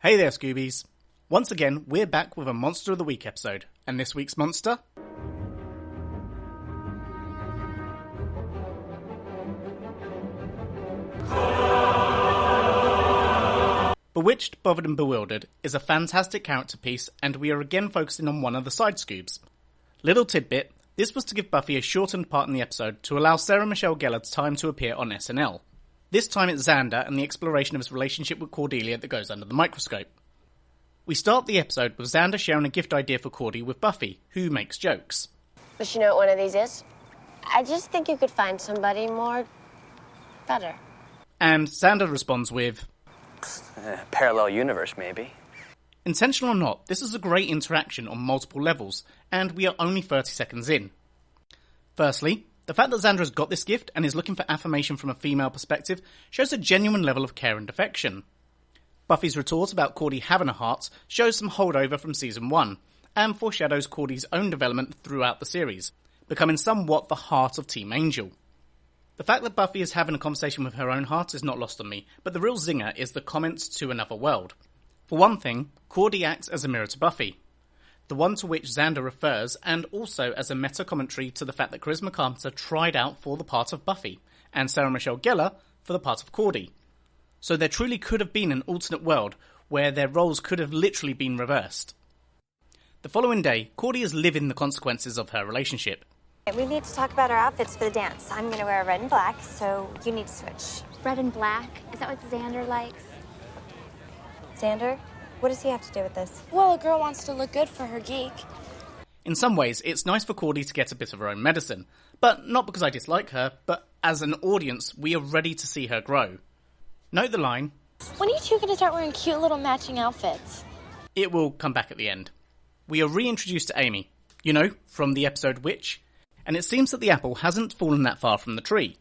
Hey there, Scoobies. Once again, we're back with a Monster of the Week episode, and this week's monster? Bewitched, Bothered and Bewildered is a fantastic character piece, and we are again focusing on one of the side Scoobs. Little tidbit, this was to give Buffy a shortened part in the episode to allow Sarah Michelle Gellar time to appear on SNL. This time it's Xander and the exploration of his relationship with Cordelia that goes under the microscope. We start the episode with Xander sharing a gift idea for Cordy with Buffy, who makes jokes. Does she know what one of these is? I just think you could find somebody more better. And Xander responds with, Parallel universe, maybe. intentional or not, this is a great interaction on multiple levels, and we are only 30 seconds in. Firstly, the fact that Xander has got this gift and is looking for affirmation from a female perspective shows a genuine level of care and affection. Buffy's retort about Cordy having a heart shows some holdover from Season 1, and foreshadows Cordy's own development throughout the series, becoming somewhat the heart of Team Angel. The fact that Buffy is having a conversation with her own heart is not lost on me, but the real zinger is the comments to another world. For one thing, Cordy acts as a mirror to Buffy, the one to which Xander refers, and also as a meta-commentary to the fact that Charisma Carpenter tried out for the part of Buffy, and Sarah Michelle Gellar for the part of Cordy. So there truly could have been an alternate world where their roles could have literally been reversed. The following day, Cordy is living the consequences of her relationship. We need to talk about our outfits for the dance. I'm going to wear red and black, so you need to switch. Red and black? Is that what Xander likes? Xander, what does he have to do with this? Well, a girl wants to look good for her geek. In some ways, it's nice for Cordy to get a bit of her own medicine, but not because I dislike her, but as an audience, we are ready to see her grow. Note the line, When are you two going to start wearing cute little matching outfits? it will come back at the end. We are reintroduced to Amy, you know, from the episode Witch, and it seems that the apple hasn't fallen that far from the tree.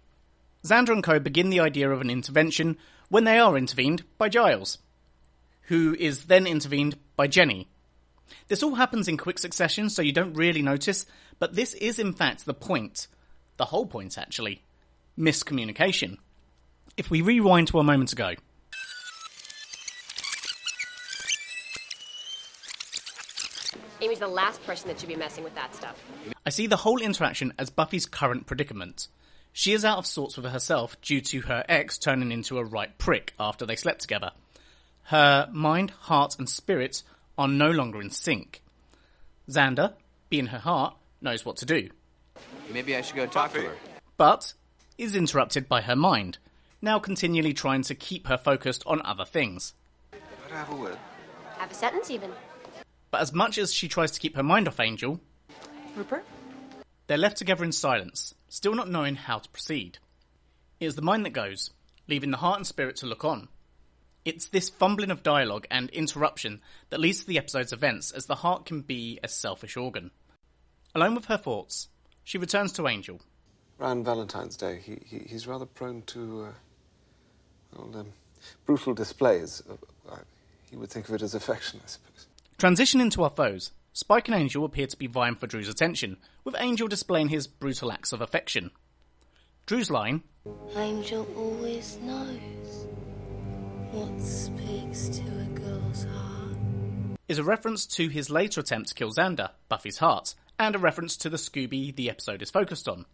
Xander and co begin the idea of an intervention when they are intervened by Giles, who is then intervened by Jenny. This all happens in quick succession, so you don't really notice, but this is in fact the point. The whole point, actually. Miscommunication. If we rewind to a moment ago. Amy's the last person that should be messing with that stuff. I see the whole interaction as Buffy's current predicament. She is out of sorts with herself due to her ex turning into a right prick after they slept together. Her mind, heart and spirit are no longer in sync. Xander, being her heart, knows what to do. Maybe I should go talk to her. But is interrupted by her mind, now continually trying to keep her focused on other things. Could I have a word? Have a sentence even. But as much as she tries to keep her mind off Angel, Rupert? they're left together in silence, still not knowing how to proceed. It is the mind that goes, leaving the heart and spirit to look on. It's this fumbling of dialogue and interruption that leads to the episode's events, as the heart can be a selfish organ. Alone with her thoughts, she returns to Angel. Around Valentine's Day, he's rather prone to brutal displays. You would think of it as affection, I suppose. Transitioning to our foes, Spike and Angel appear to be vying for Drew's attention, with Angel displaying his brutal acts of affection. Drew's line, Angel always knows what speaks to a girl's heart. is a reference to his later attempt to kill Xander, Buffy's heart, and a reference to the Scooby the episode is focused on.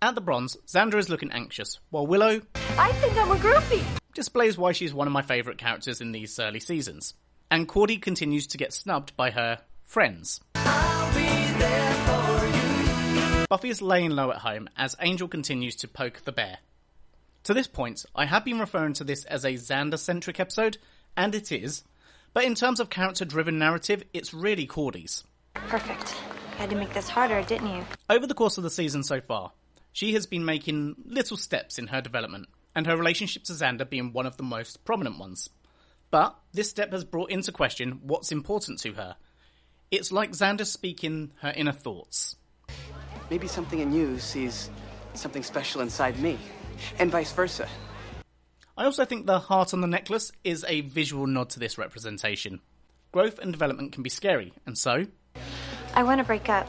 At the bronze, Xander is looking anxious, while Willow, I think I'm a groupie! displays why she's one of my favourite characters in these early seasons. And Cordy continues to get snubbed by her friends. Buffy is laying low at home as Angel continues to poke the bear. To this point, I have been referring to this as a Xander-centric episode, and it is, but in terms of character-driven narrative, it's really Cordy's. Perfect. Had to make this harder, didn't you? Over the course of the season so far, she has been making little steps in her development, and her relationship to Xander being one of the most prominent ones. But this step has brought into question what's important to her. It's like Xander speaking her inner thoughts. Maybe something in you sees something special inside me, and vice versa. I also think the heart on the necklace is a visual nod to this representation. Growth and development can be scary, and so, I want to break up.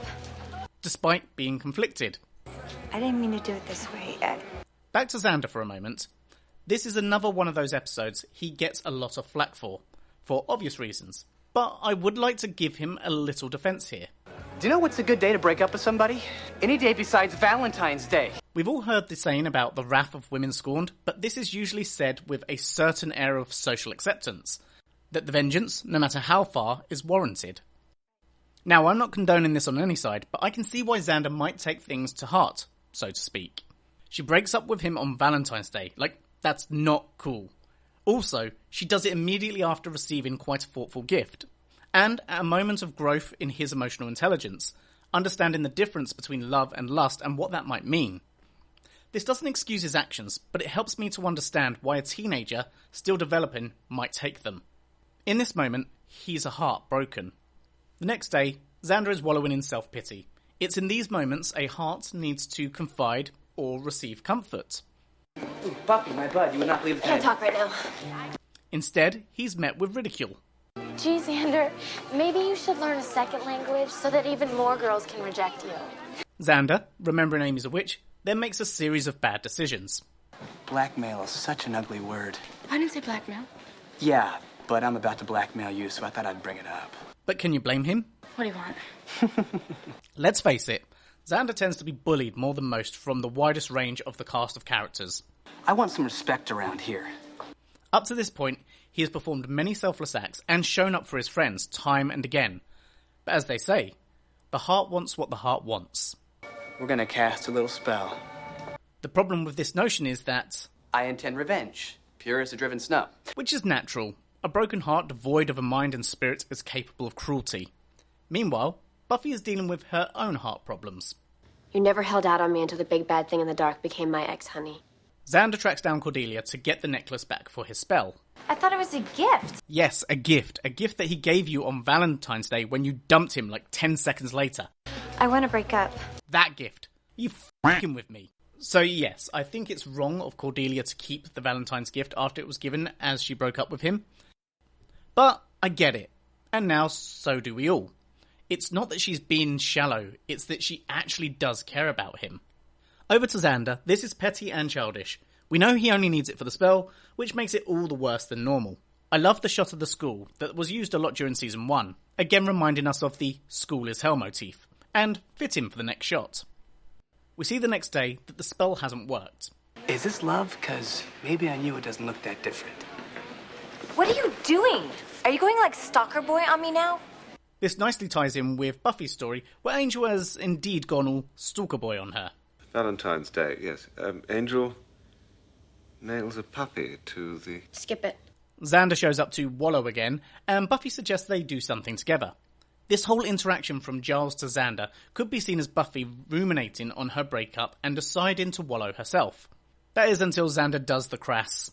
despite being conflicted. I didn't mean to do it this way. Back to Xander for a moment. This is another one of those episodes he gets a lot of flack for for obvious reasons, but I would like to give him a little defense here. Do you know what's a good day to break up with somebody? Any day besides Valentine's Day. We've all heard the saying about the wrath of women scorned, but this is usually said with a certain air of social acceptance, that the vengeance, no matter how far, is warranted. Now, I'm not condoning this on any side, but I can see why Xander might take things to heart, so to speak. She breaks up with him on Valentine's Day. Like, that's not cool. Also, she does it immediately after receiving quite a thoughtful gift, and at a moment of growth in his emotional intelligence, understanding the difference between love and lust and what that might mean. This doesn't excuse his actions, but it helps me to understand why a teenager, still developing, might take them. In this moment, he's a heart broken. The next day, Xander is wallowing in self-pity. It's in these moments a heart needs to confide or receive comfort. Ooh, Buffy, my bud, you would not believe the Can't talk right now. Instead, he's met with ridicule. Gee, Xander, maybe you should learn a second language so that even more girls can reject you. Xander, remembering Amy's a witch, then makes a series of bad decisions. Blackmail is such an ugly word. I didn't say blackmail. Yeah, but I'm about to blackmail you, so I thought I'd bring it up. But can you blame him? What do you want? Let's face it, Xander tends to be bullied more than most from the widest range of the cast of characters. I want some respect around here. Up to this point, he has performed many selfless acts and shown up for his friends time and again. But as they say, the heart wants what the heart wants. We're gonna cast a little spell. The problem with this notion is that, I intend revenge, pure as a driven snow. which is natural, a broken heart devoid of a mind and spirit is capable of cruelty. Meanwhile, Buffy is dealing with her own heart problems. You never held out on me until the big bad thing in the dark became my ex, honey. Xander tracks down Cordelia to get the necklace back for his spell. I thought it was a gift. Yes, a gift that he gave you on Valentine's Day when you dumped him like 10 seconds later. I want to break up. That gift. You f***ing with me. So yes, I think it's wrong of Cordelia to keep the Valentine's gift after it was given as she broke up with him. But I get it. And now so do we all. It's not that she's being shallow, it's that she actually does care about him. Over to Xander, this is petty and childish. We know he only needs it for the spell, which makes it all the worse than normal. I love the shot of the school that was used a lot during season 1, again reminding us of the school is hell motif, and fit in for the next shot. We see the next day that the spell hasn't worked. Is this love? 'Cause maybe on you it doesn't look that different. What are you doing? Are you going like stalker boy on me now? This nicely ties in with Buffy's story, where Angel has indeed gone all stalker boy on her. Valentine's Day, yes. Angel nails a puppy to the... Skip it. Xander shows up to wallow again, and Buffy suggests they do something together. This whole interaction from Giles to Xander could be seen as Buffy ruminating on her breakup and deciding to wallow herself. That is until Xander does the crass.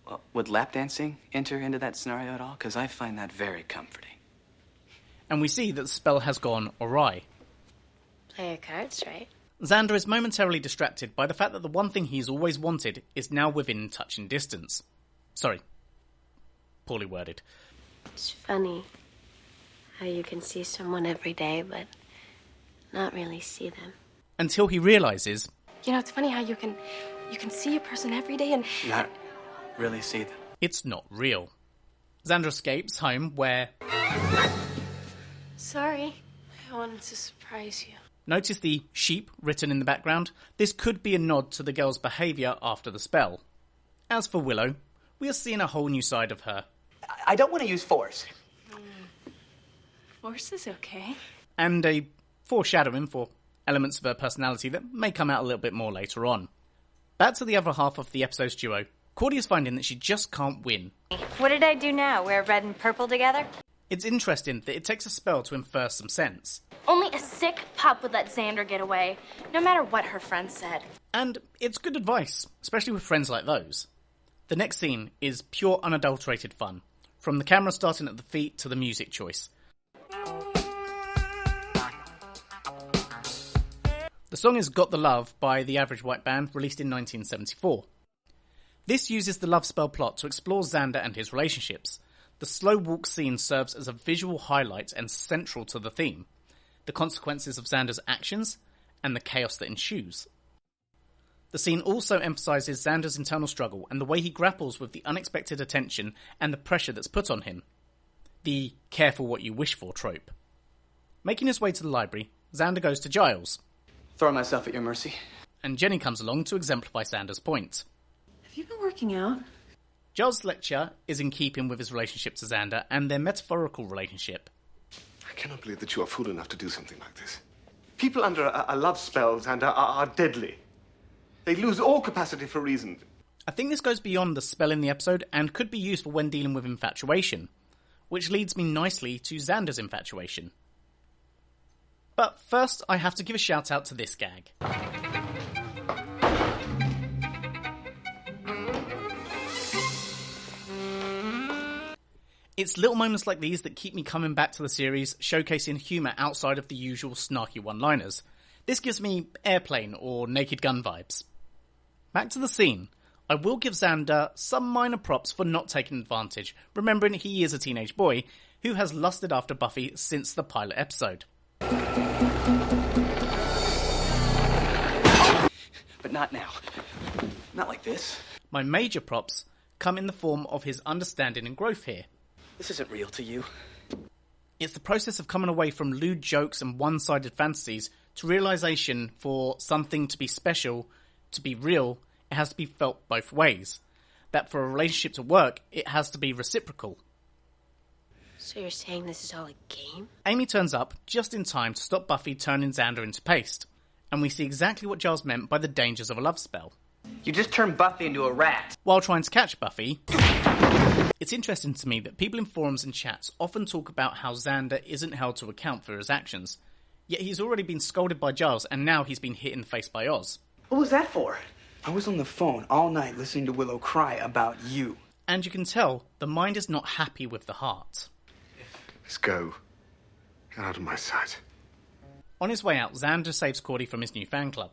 Well, would lap dancing enter into that scenario at all? 'Cause I find that very comforting. And we see that the spell has gone awry. Play your cards right. Xander is momentarily distracted by the fact that the one thing he's always wanted is now within touching distance. Sorry. Poorly worded. It's funny how you can see someone every day, but not really see them. Until he realises You know, it's funny how you can see a person every day and... Not really see them. it's not real. Xander escapes home where... Sorry. I wanted to surprise you. Notice the sheep written in the background? This could be a nod to the girl's behaviour after the spell. As for Willow, we are seeing a whole new side of her. I don't want to use force. Force is okay. And a foreshadowing for elements of her personality that may come out a little bit more later on. Back to the other half of the episode's duo. Cordy is finding that she just can't win. What did I do now? Wear red and purple together? It's interesting that it takes a spell to infer some sense. Only a sick pup would let Xander get away, no matter what her friends said. And it's good advice, especially with friends like those. The next scene is pure unadulterated fun, from the camera starting at the feet to the music choice. The song is Got the Love by the Average White Band, released in 1974. This uses the love spell plot to explore Xander and his relationships. The slow walk scene serves as a visual highlight and central to the theme, the consequences of Xander's actions, and the chaos that ensues. The scene also emphasises Xander's internal struggle and the way he grapples with the unexpected attention and the pressure that's put on him. the careful what you wish for trope. Making his way to the library, Xander goes to Giles, Throw myself at your mercy. and Jenny comes along to exemplify Xander's point. Have you been working out? Giles' lecture is in keeping with his relationship to Xander and their metaphorical relationship. I cannot believe that you are fool enough to do something like this. People under a love spell, Xander, are deadly. They lose all capacity for reason. I think this goes beyond the spell in the episode and could be useful when dealing with infatuation, which leads me nicely to Xander's infatuation. But first, I have to give a shout out to this gag. It's little moments like these that keep me coming back to the series, showcasing humour outside of the usual snarky one-liners. This gives me Airplane or Naked Gun vibes. Back to the scene. I will give Xander some minor props for not taking advantage, remembering he is a teenage boy who has lusted after Buffy since the pilot episode. But not now. Not like this. My major props come in the form of his understanding and growth here. This isn't real to you. It's the process of coming away from lewd jokes and one-sided fantasies to realisation for something to be special, to be real, it has to be felt both ways. That for a relationship to work, it has to be reciprocal. So you're saying this is all a game? Amy turns up just in time to stop Buffy turning Xander into paste, and we see exactly what Giles meant by the dangers of a love spell. You just turned Buffy into a rat. While trying to catch Buffy, it's interesting to me that people in forums and chats often talk about how Xander isn't held to account for his actions, yet he's already been scolded by Giles and now he's been hit in the face by Oz. What was that for? I was on the phone all night listening to Willow cry about you. And you can tell the mind is not happy with the heart. Let's go. Get out of my sight. On his way out, Xander saves Cordy from his new fan club.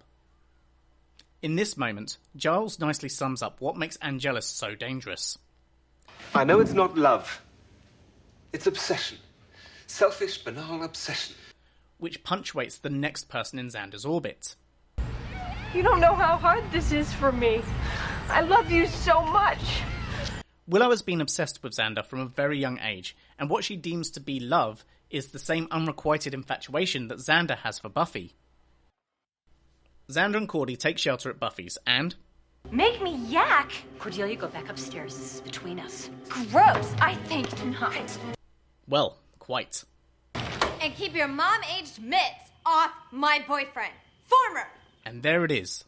In this moment, Giles nicely sums up what makes Angelus so dangerous. I know it's not love. It's obsession. Selfish, banal obsession. Which punctuates the next person in Xander's orbit. You don't know how hard this is for me. I love you so much. Willow has been obsessed with Xander from a very young age, and what she deems to be love is the same unrequited infatuation that Xander has for Buffy. Xander and Cordy take shelter at Buffy's, and... Make me yak? Cordelia, go back upstairs. This is between us. Gross. I think not. Well, quite. And keep your mom-aged mitts off my boyfriend. Former! And there it is.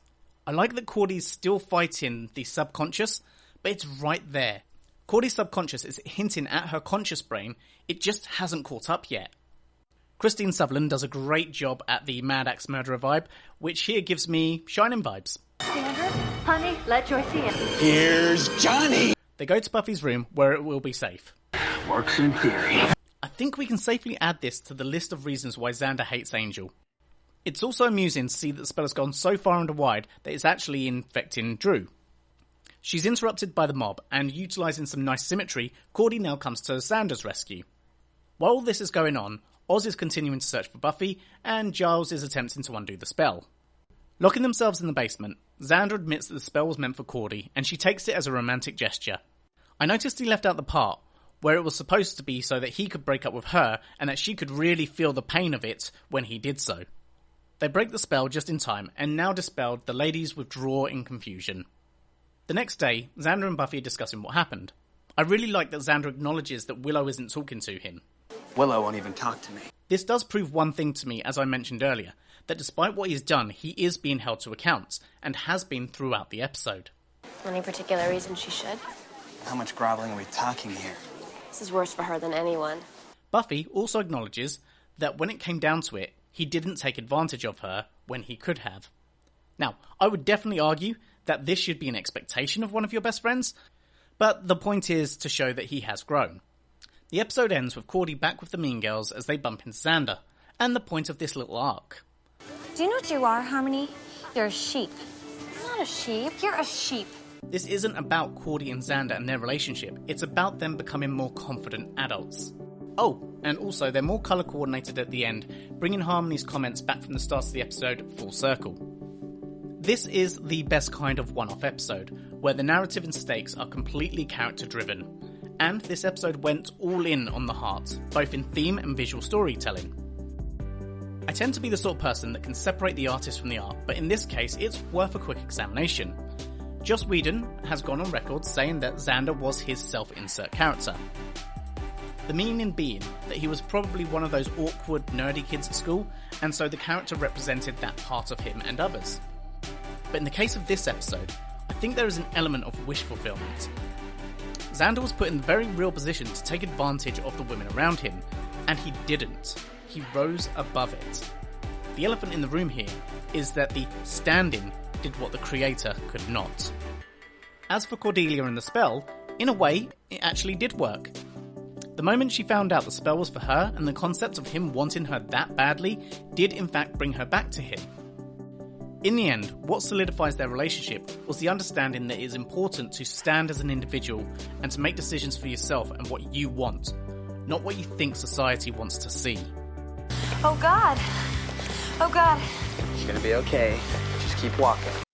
I like that Cordy's still fighting the subconscious, but it's right there. Cordy's subconscious is hinting at her conscious brain, it just hasn't caught up yet. Christine Sutherland does a great job at the Mad Axe murderer vibe, which here gives me Shining vibes. Sandra, honey, let Joy see it. Here's Johnny! They go to Buffy's room, where it will be safe. Works in theory. I think we can safely add this to the list of reasons why Xander hates Angel. It's also amusing to see that the spell has gone so far and wide that it's actually infecting Drew. She's interrupted by the mob, and utilising some nice symmetry, Cordy now comes to Xander's rescue. While all this is going on, Oz is continuing to search for Buffy, and Giles is attempting to undo the spell. Locking themselves in the basement, Xander admits that the spell was meant for Cordy, and she takes it as a romantic gesture. I noticed he left out the part where it was supposed to be so that he could break up with her, and that she could really feel the pain of it when he did so. They break the spell just in time, and now dispelled, the ladies withdraw in confusion. The next day, Xander and Buffy are discussing what happened. I really like that Xander acknowledges that Willow isn't talking to him. Willow won't even talk to me. This does prove one thing to me, as I mentioned earlier, that despite what he's done, he is being held to account, and has been throughout the episode. Any particular reason she should? How much groveling are we talking here? This is worse for her than anyone. Buffy also acknowledges that when it came down to it, he didn't take advantage of her when he could have. Now, I would definitely argue that this should be an expectation of one of your best friends, but the point is to show that he has grown. The episode ends with Cordy back with the Mean Girls as they bump into Xander, and the point of this little arc. Do you know what you are, Harmony? You're a sheep. I'm not a sheep. You're a sheep. This isn't about Cordy and Xander and their relationship, it's about them becoming more confident adults. Oh, and also they're more colour coordinated at the end, bringing Harmony's comments back from the start of the episode full circle. This is the best kind of one-off episode, where the narrative and stakes are completely character driven, and this episode went all in on the heart, both in theme and visual storytelling. I tend to be the sort of person that can separate the artist from the art, but in this case it's worth a quick examination. Joss Whedon has gone on record saying that Xander was his self-insert character. The meaning being that he was probably one of those awkward, nerdy kids at school, and so the character represented that part of him and others. But in the case of this episode, I think there is an element of wish fulfillment. Xander was put in the very real position to take advantage of the women around him, and he didn't. He rose above it. The elephant in the room here is that the stand-in did what the creator could not. As for Cordelia and the spell, in a way, it actually did work. The moment she found out the spell was for her, and the concept of him wanting her that badly did in fact bring her back to him. In the end, what solidifies their relationship was the understanding that it is important to stand as an individual and to make decisions for yourself and what you want, not what you think society wants to see. Oh God. Oh God. It's gonna be okay. Just keep walking.